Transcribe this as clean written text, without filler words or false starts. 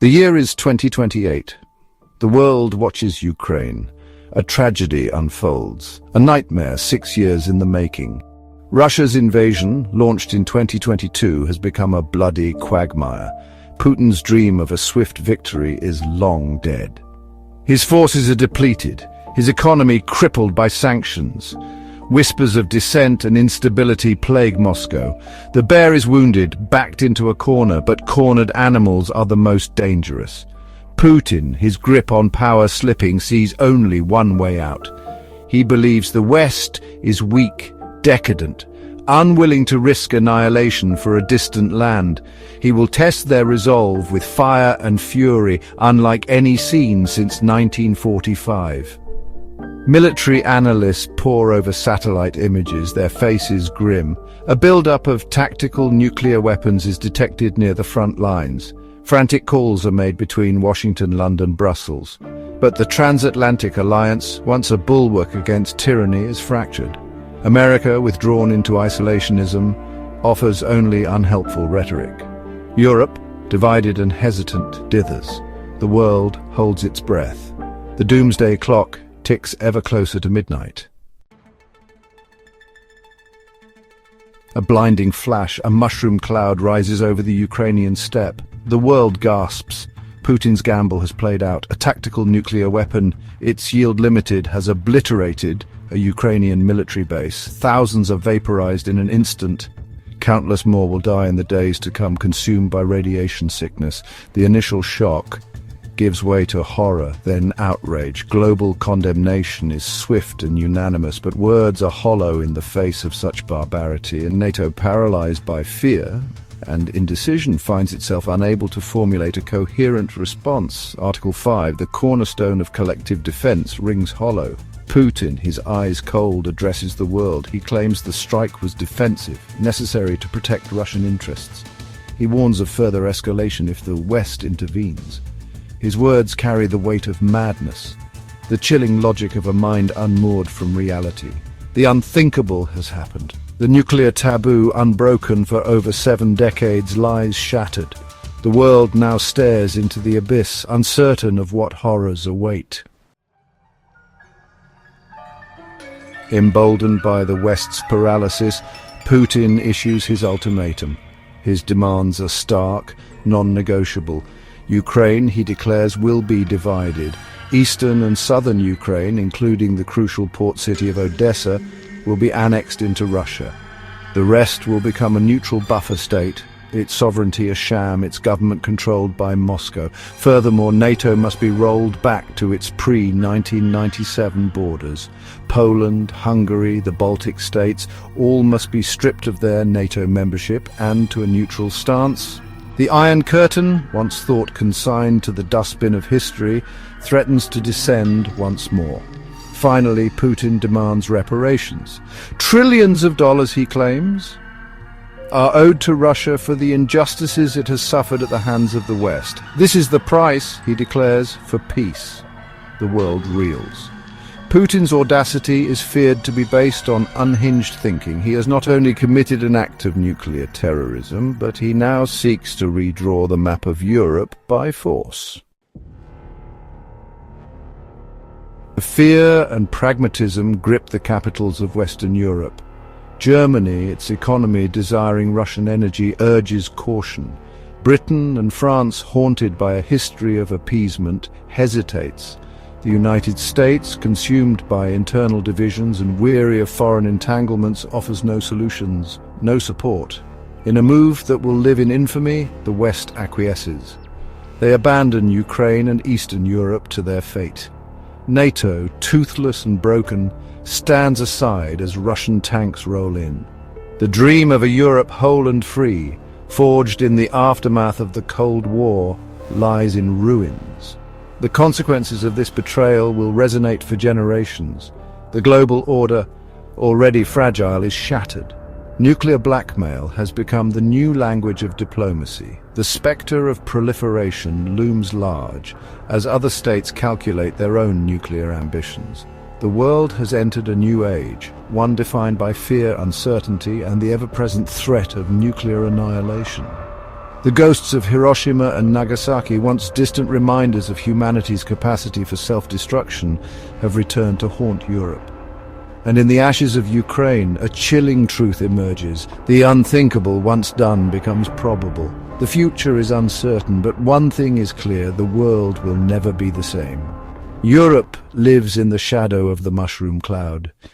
The year is 2028. The world watches Ukraine. A tragedy unfolds. A nightmare 6 years in the making. Russia's invasion, launched in 2022, has become a bloody quagmire. Putin's dream of a swift victory is long dead. His forces are depleted, his economy crippled by sanctions. Whispers of dissent and instability plague Moscow. The bear is wounded, backed into a corner, but cornered animals are the most dangerous. Putin, his grip on power slipping, sees only one way out. He believes the West is weak, decadent, unwilling to risk annihilation for a distant land. He will test their resolve with fire and fury, unlike any seen since 1945. Military analysts pore over satellite images, their faces grim. A build-up of tactical nuclear weapons is detected near the front lines. Frantic calls are made between Washington, London, Brussels. But the transatlantic alliance, once a bulwark against tyranny, is fractured. America, withdrawn into isolationism, offers only unhelpful rhetoric. Europe, divided and hesitant, dithers. The world holds its breath. The doomsday clock ticks ever closer to midnight. A blinding flash, a mushroom cloud rises over the Ukrainian steppe. The world gasps. Putin's gamble has played out. A tactical nuclear weapon, its yield limited, has obliterated a Ukrainian military base. Thousands are vaporized in an instant. Countless more will die in the days to come, consumed by radiation sickness. The initial shock gives way to horror, then outrage. Global condemnation is swift and unanimous, but words are hollow in the face of such barbarity, and NATO, paralyzed by fear and indecision, finds itself unable to formulate a coherent response. Article 5, the cornerstone of collective defense, rings hollow. Putin, his eyes cold, addresses the world. He claims the strike was defensive, necessary to protect Russian interests. He warns of further escalation if the West intervenes. His words carry the weight of madness, the chilling logic of a mind unmoored from reality. The unthinkable has happened. The nuclear taboo, unbroken for over 7 decades, lies shattered. The world now stares into the abyss, uncertain of what horrors await. Emboldened by the West's paralysis, Putin issues his ultimatum. His demands are stark, non-negotiable. Ukraine, he declares, will be divided. Eastern and southern Ukraine, including the crucial port city of Odessa, will be annexed into Russia. The rest will become a neutral buffer state, its sovereignty a sham, its government controlled by Moscow. Furthermore, NATO must be rolled back to its pre-1997 borders. Poland, Hungary, the Baltic states, all must be stripped of their NATO membership and to a neutral stance. The Iron Curtain, once thought consigned to the dustbin of history, threatens to descend once more. Finally, Putin demands reparations. Trillions of dollars, he claims, are owed to Russia for the injustices it has suffered at the hands of the West. This is the price, he declares, for peace. The world reels. Putin's audacity is feared to be based on unhinged thinking. He has not only committed an act of nuclear terrorism, but he now seeks to redraw the map of Europe by force. Fear and pragmatism grip the capitals of Western Europe. Germany, its economy desiring Russian energy, urges caution. Britain and France, haunted by a history of appeasement, hesitates. The United States, consumed by internal divisions and weary of foreign entanglements, offers no solutions, no support. In a move that will live in infamy, the West acquiesces. They abandon Ukraine and Eastern Europe to their fate. NATO, toothless and broken, stands aside as Russian tanks roll in. The dream of a Europe whole and free, forged in the aftermath of the Cold War, lies in ruins. The consequences of this betrayal will resonate for generations. The global order, already fragile, is shattered. Nuclear blackmail has become the new language of diplomacy. The spectre of proliferation looms large as other states calculate their own nuclear ambitions. The world has entered a new age, one defined by fear, uncertainty, and the ever-present threat of nuclear annihilation. The ghosts of Hiroshima and Nagasaki, once distant reminders of humanity's capacity for self-destruction, have returned to haunt Europe. And in the ashes of Ukraine, a chilling truth emerges. The unthinkable, once done, becomes probable. The future is uncertain, but one thing is clear: the world will never be the same. Europe lives in the shadow of the mushroom cloud.